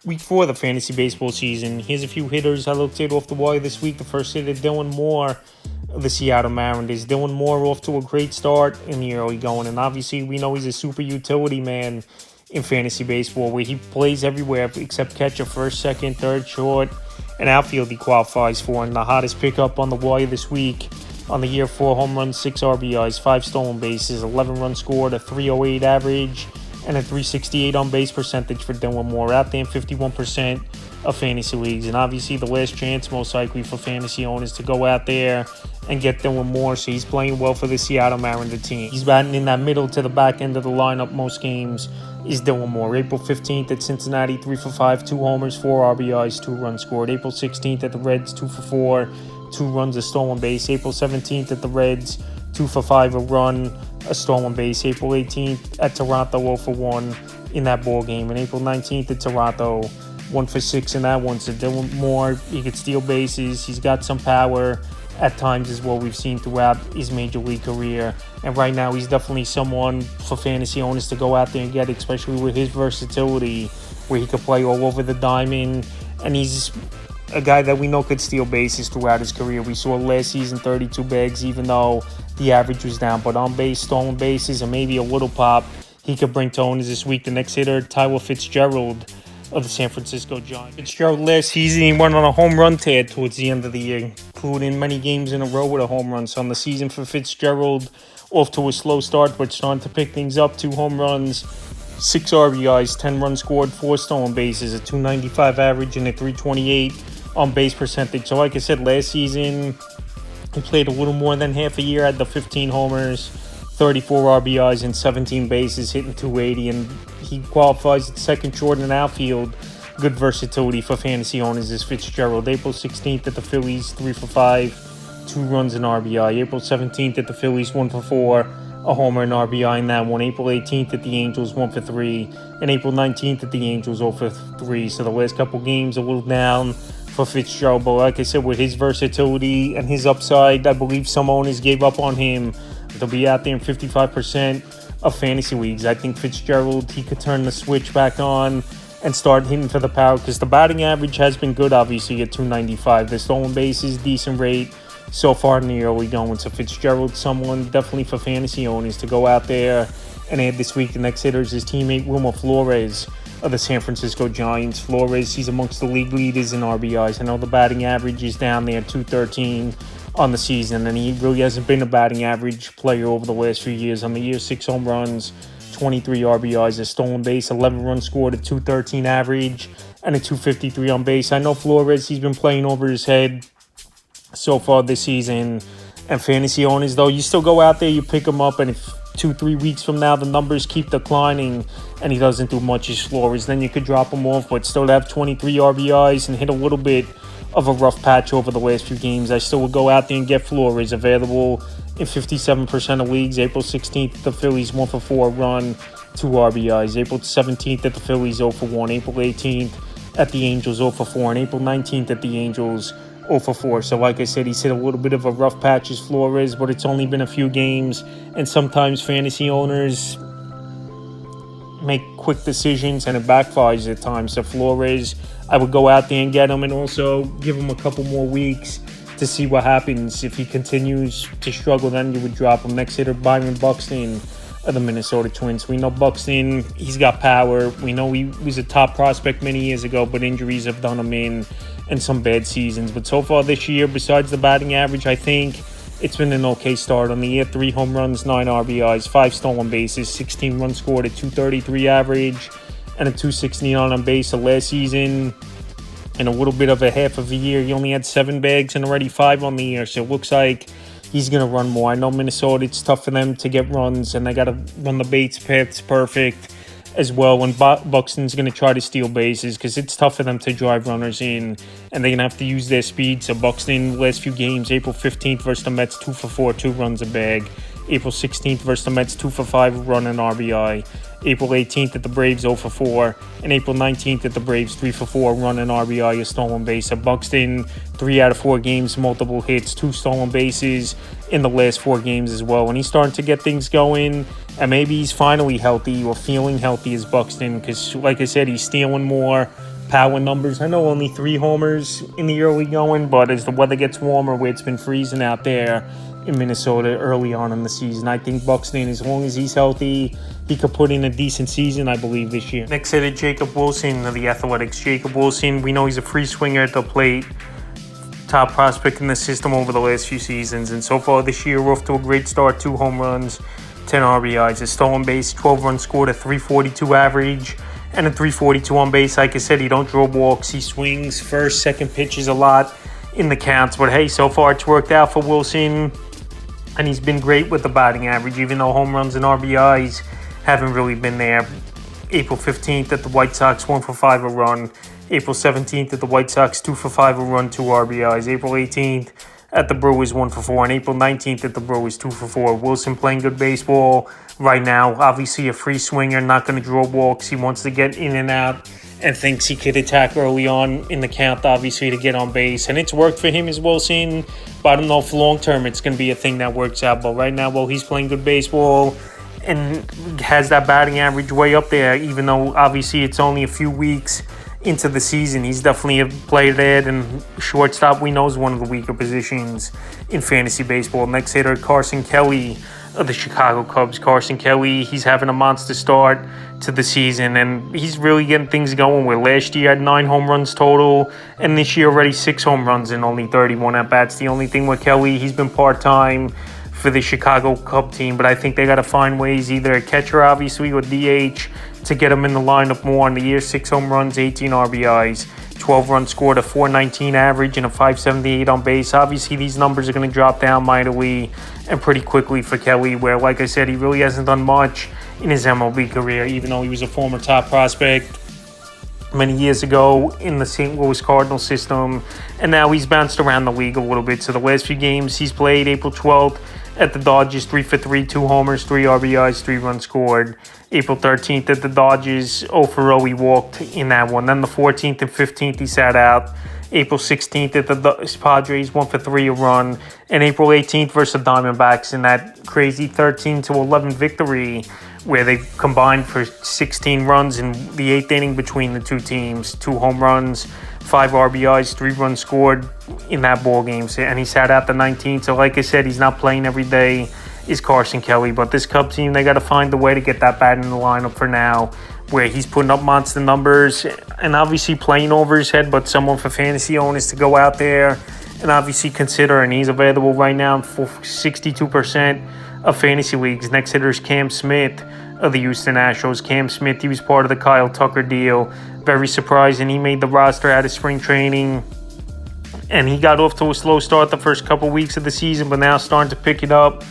Week 4 of the fantasy baseball season. Here's a few hitters I looked at off the wire this week. The first hitter, Dylan Moore of the Seattle Mariners. Dylan Moore off to a great start in the early going, and obviously we know he's a super utility man in fantasy baseball where he plays everywhere except catcher, first, second, third, short, and outfield he qualifies for. And the hottest pickup on the wire this week on the year: 4 home runs, 6 RBIs, 5 stolen bases, 11 runs scored, a 308 average, and a 368 on base percentage for Dylan Moore, out there in 51% of fantasy leagues. And obviously the last chance most likely for fantasy owners to go out there and get Dylan Moore, so he's playing well for the Seattle Mariners team. He's batting in that middle to the back end of the lineup most games is Dylan Moore. April 15th at Cincinnati, 3 for 5, 2 homers, 4 RBIs, 2 runs scored. April 16th at the Reds, 2 for 4, 2 runs, a stolen base. April 17th at the Reds, 2 for 5, a run, a stolen base. April 18th at Toronto, 0 for 1 in that ball game. And April 19th at Toronto, 1 for 6 in that one. So Dylan Moore, he could steal bases. He's got some power at times as well, we've seen throughout his major league career. And right now he's definitely someone for fantasy owners to go out there and get, especially with his versatility where he could play all over the diamond. And he's a guy that we know could steal bases throughout his career. We saw last season 32 bags, even though the average was down. But on base, stolen bases, and maybe a little pop he could bring to owners this week. The next hitter, Tyler Fitzgerald of the San Francisco Giants. Fitzgerald last season, he went on a home run tear towards the end of the year, including many games in a row with a home run. So on the season for Fitzgerald, off to a slow start, but starting to pick things up. 2 home runs, 6 RBIs, 10 runs scored, 4 stolen bases, a 295 average, and a 328 on base percentage. So like I said, last season he played a little more than half a year, had the 15 homers, 34 RBIs, and 17 bases, hitting 280, and he qualifies at second, short, and outfield. Good versatility for fantasy owners is Fitzgerald. April 16th at the Phillies, 3 for 5, 2 runs and RBI. April 17th at the Phillies, 1 for 4, a homer and RBI in that one. April 18th at the Angels, 1 for 3, and April 19th at the Angels, 0 for 3. So the last couple games a little down for Fitzgerald, but like I said, with his versatility and his upside, I believe some owners gave up on him. They'll be out there in 55% of fantasy leagues. I think Fitzgerald, he could turn the switch back on and start hitting for the power, because the batting average has been good, obviously, at 295. The stolen bases, decent rate so far in the early going. So Fitzgerald, someone definitely for fantasy owners to go out there and add this week. The next hitter is his teammate Wilmer Flores of the San Francisco Giants. Flores, he's amongst the league leaders in RBIs. I know the batting average is down there, 213 on the season, and he really hasn't been a batting average player over the last few years. On the year, 6 home runs, 23 RBIs, a stolen base, 11 runs scored, a 213 average, and a 253 on base. I know Flores, he's been playing over his head so far this season. And fantasy owners, though, you still go out there, you pick him up, and if 2-3 weeks from now the numbers keep declining and he doesn't do much as Flores, then you could drop him off, but still have 23 RBIs and hit a little bit of a rough patch over the last few games. I still would go out there and get Flores, available in 57% of leagues. April 16th at the Phillies, 1 for 4, run, 2 RBIs. April 17th at the Phillies, 0 for 1. April 18th at the Angels, 0 for 4. And April 19th at the Angels, 0 for 4. So like I said, he's hit a little bit of a rough patch as Flores, but it's only been a few games, and sometimes fantasy owners make quick decisions and it backfires at times. So Flores, I would go out there and get him, and also give him a couple more weeks to see what happens. If he continues to struggle, then you would drop him. Next hitter, Byron Buxton of the Minnesota Twins. We know Buxton, he's got power. We know he was a top prospect many years ago, but injuries have done him in, and some bad seasons. But so far this year, besides the batting average, I think it's been an okay start. On the year, 3 home runs, 9 RBIs, 5 stolen bases, 16 runs scored, a 233 average, and a 269 on base. So last season, in a little bit of a half of a year, he only had 7 bags and already 5 on the year. So it looks like he's going to run more. I know Minnesota, it's tough for them to get runs, and they got to run the base paths perfect as well. When Buxton's going to try to steal bases, because it's tough for them to drive runners in, and they're going to have to use their speed. So Buxton, last few games, April 15th versus the Mets, 2 for 4, 2 runs a bag. April 16th versus the Mets, 2 for 5, run and RBI. April 18th at the Braves, 0 for 4. And April 19th at the Braves, 3 for 4, run and RBI, a stolen base. At Buxton, 3 out of 4 games, multiple hits, 2 stolen bases in the last 4 games as well. And he's starting to get things going, and maybe he's finally healthy or feeling healthy as Buxton, because like I said, he's stealing more power numbers. I know only 3 homers in the early going, but as the weather gets warmer, where it's been freezing out there in Minnesota early on in the season, I think Buxton, as long as he's healthy, he could put in a decent season, I believe, this year. Next hitter, Jacob Wilson of the Athletics. Jacob Wilson, we know he's a free swinger at the plate, top prospect in the system over the last few seasons, and so far this year, we're off to a great start. 2 home runs, 10 RBIs, a stolen base, 12 runs scored, a 342 average, and a 342 on base. Like I said, he don't draw walks. He swings first, second pitches a lot in the counts. But hey, so far it's worked out for Wilson, and he's been great with the batting average, even though home runs and RBIs haven't really been there. April 15th at the White Sox, 1 for 5 a run. April 17th at the White Sox, 2 for 5 a run, 2 RBIs. April 18th at the Brewers, 1 for 4. And April 19th at the Brewers, 2 for 4. Wilson playing good baseball right now. Obviously a free swinger, not going to draw walks. He wants to get in and out and thinks he could attack early on in the count, obviously, to get on base. And it's worked for him as Wilson, but I don't know if long term it's going to be a thing that works out. But right now, he's playing good baseball and has that batting average way up there, even though obviously it's only a few weeks into the season. He's definitely a player there, and shortstop we know is one of the weaker positions in fantasy baseball. Next hitter, Carson Kelly of the Chicago Cubs. Carson Kelly, he's having a monster start to the season, and he's really getting things going. Where last year had 9 home runs total, and this year already 6 home runs and only 31 at-bats. The only thing with Kelly, he's been part-time for the Chicago Cub team, but I think they got to find ways, either a catcher obviously or DH, to get him in the lineup more. In the year, 6 home runs, 18 RBIs, 12 runs scored, a 419 average, and a 578 on base. Obviously, these numbers are going to drop down mightily and pretty quickly for Kelly, where, like I said, he really hasn't done much in his MLB career, even though he was a former top prospect many years ago in the St. Louis Cardinals system, and now he's bounced around the league a little bit. So the last few games he's played, April 12th at the Dodgers, 3 for 3, 2 homers, 3 RBIs, 3 runs scored. April 13th at the Dodgers, 0 for 0, he walked in that one. Then the 14th and 15th he sat out. April 16th at the Padres, 1 for 3 a run. And April 18th versus the Diamondbacks in that crazy 13-11 victory, where they combined for 16 runs in the 8th inning between the two teams. 2 home runs, 5 RBIs, 3 runs scored in that ball game. And he sat out the 19th. So like I said, he's not playing every day, is Carson Kelly. But this Cub team, they got to find a way to get that bat in the lineup for now, where he's putting up monster numbers and obviously playing over his head, but someone for fantasy owners to go out there and obviously consider. And he's available right now for 62% of fantasy leagues. Next hitter is Cam Smith of the Houston Astros. Cam Smith, he was part of the Kyle Tucker deal. Very surprising. He made the roster out of spring training, and he got off to a slow start the first couple weeks of the season, but now starting to pick it up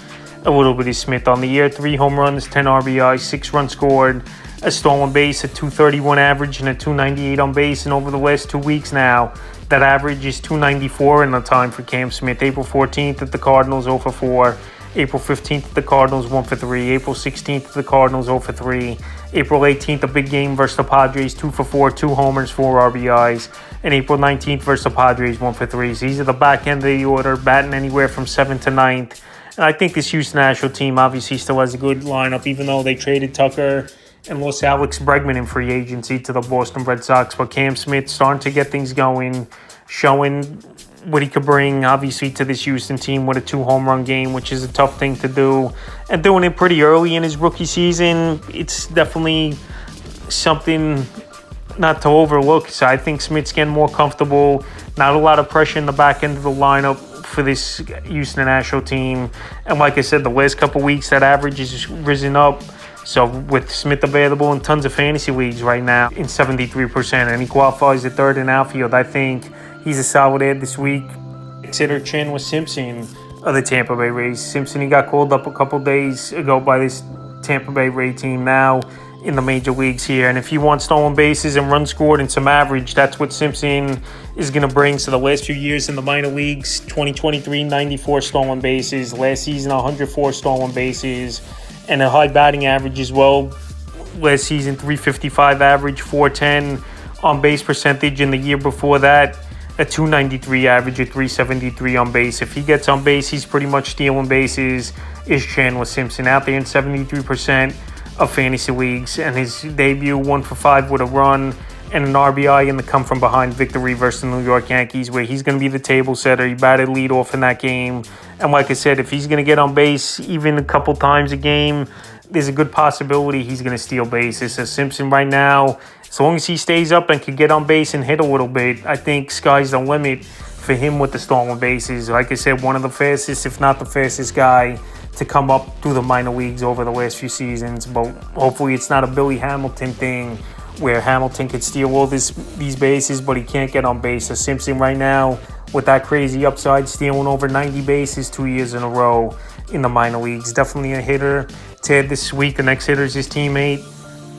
a little bit. Is Smith on the year, 3 home runs, 10 RBIs, 6 runs scored, a stolen base, a 231 average, and a 298 on base. And over the last 2 weeks now, that average is 294 in the time for Cam Smith. April 14th at the Cardinals, 0 for 4. April 15th at the Cardinals, 1 for 3. April 16th at the Cardinals, 0 for 3. April 18th, a big game versus the Padres, 2 for 4, 2 homers, 4 RBIs. And April 19th versus the Padres, 1 for 3. So he's at the back end of the order, batting anywhere from 7th to 9th. And I think this Houston Astros team obviously still has a good lineup, even though they traded Tucker and lost Alex Bregman in free agency to the Boston Red Sox. But Cam Smith starting to get things going, showing what he could bring, obviously, to this Houston team with a 2-home run game, which is a tough thing to do. And doing it pretty early in his rookie season, it's definitely something not to overlook. So I think Smith's getting more comfortable. Not a lot of pressure in the back end of the lineup for this Houston Astros team. And like I said, the last couple weeks, that average has risen up. So with Smith available in tons of fantasy leagues right now in 73%, and he qualifies at third in outfield, I think he's a solid add this week. Consider Chandler Simpson of the Tampa Bay Rays. Simpson, he got called up a couple days ago by this Tampa Bay Ray team now in the major leagues here. And if you want stolen bases and runs scored and some average, that's what Simpson is going to bring. So the last few years in the minor leagues, 2023, 94 stolen bases. Last season, 104 stolen bases. And a high batting average as well. Last season, 355 average, 410 on base percentage. In the year before that, a 293 average, a 373 on base. If he gets on base, he's pretty much stealing bases, is Chandler Simpson. Out there in 73% of fantasy leagues. And his debut, 1 for 5 with a run and an RBI in the come-from-behind victory versus the New York Yankees, where he's going to be the table setter. He batted leadoff in that game. And like I said, if he's going to get on base even a couple times a game, there's a good possibility he's going to steal bases. So Simpson right now, as long as he stays up and can get on base and hit a little bit, I think sky's the limit for him with the stolen bases. Like I said, one of the fastest, if not the fastest guy to come up through the minor leagues over the last few seasons. But hopefully it's not a Billy Hamilton thing where Hamilton could steal all these bases, but he can't get on base. So Simpson right now, with that crazy upside, stealing over 90 bases 2 years in a row in the minor leagues. Definitely a hitter to add this week. The next hitter is his teammate,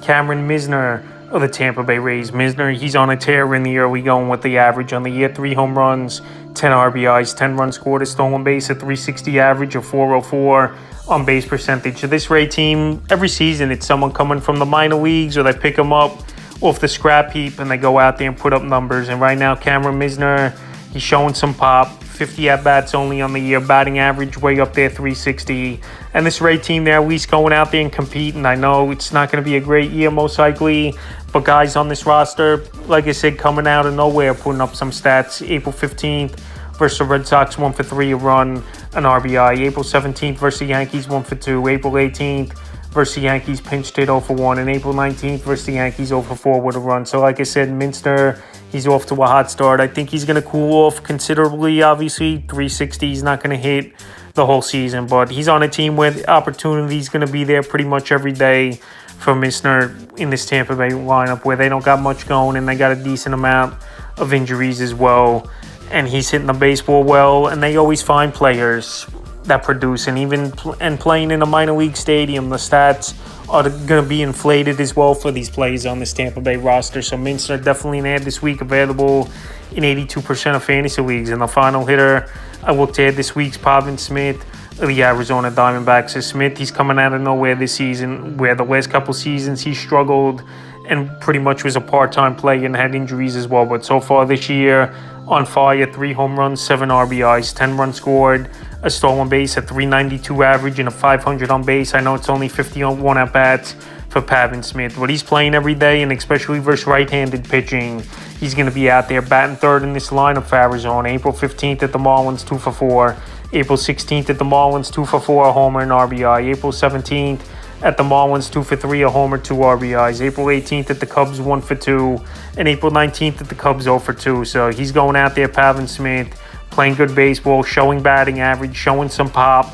Cameron Misner of the Tampa Bay Rays. Misner, he's on a tear in the early going with the average on the year. 3 home runs, 10 RBIs, 10 runs scored, a stolen base, a .360 average, a .404 on base percentage. So this Ray team, every season it's someone coming from the minor leagues or they pick them up off the scrap heap and they go out there and put up numbers. And right now, Cameron Misner, he's showing some pop. 50 at-bats only on the year, batting average way up there, .360. And this Ray team, they're at least going out there and competing. I know it's not going to be a great year most likely, but guys on this roster, like I said, coming out of nowhere, putting up some stats. April 15th versus the Red Sox, 1 for 3, a run, an RBI. April 17th versus the Yankees, 1 for 2. April 18th versus the Yankees, pinched hit 0 for 1. And April 19th versus the Yankees, 0 for 4 with a run. So like I said, Minster, he's off to a hot start. I think he's going to cool off considerably, obviously. .360, he's not going to hit the whole season, but he's on a team where the opportunity is going to be there pretty much every day for Misner in this Tampa Bay lineup, where they don't got much going and they got a decent amount of injuries as well. And he's hitting the baseball well, and they always find players that produce. And even playing in a minor league stadium, the stats are going to be inflated as well for these players on this Tampa Bay roster. So Minster definitely an add this week, available in 82% of fantasy leagues. And the final hitter I looked at this week's Pavin Smith of the Arizona Diamondbacks. So Smith, he's coming out of nowhere this season, where the last couple seasons he struggled and pretty much was a part-time player and had injuries as well. But so far this year, on fire, 3 home runs, 7 RBIs, 10 runs scored, a stolen base, a .392 average, and a .500 on base. I know it's only 51 at-bats for Pavin Smith, but he's playing every day, and especially versus right-handed pitching, he's going to be out there batting third in this lineup for Arizona. April 15th at the Marlins, 2 for 4. April 16th at the Marlins, 2 for 4, a homer and RBI. April 17th at the Marlins, 2 for 3, a homer, 2 RBIs. April 18th at the Cubs, 1 for 2. And April 19th at the Cubs, 0 for 2. So he's going out there, Pavin Smith, playing good baseball, showing batting average, showing some pop.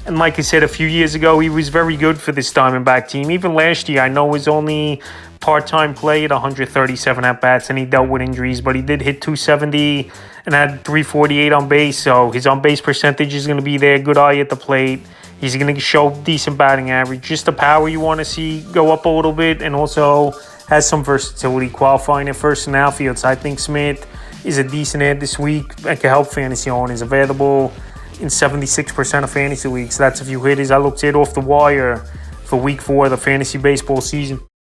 And like I said, a few years ago, he was very good for this Diamondback team. Even last year, I know it was only part-time play at 137 at-bats, and he dealt with injuries, but he did hit .270 and had .348 on base. So his on-base percentage is going to be there, good eye at the plate. He's going to show decent batting average, just the power you want to see go up a little bit, and also has some versatility, qualifying at first and outfield. So I think Smith is a decent add this week that can help fantasy owners. Available in 76% of fantasy leagues. So that's a few hitters I looked at off the wire for week 4 of the fantasy baseball season.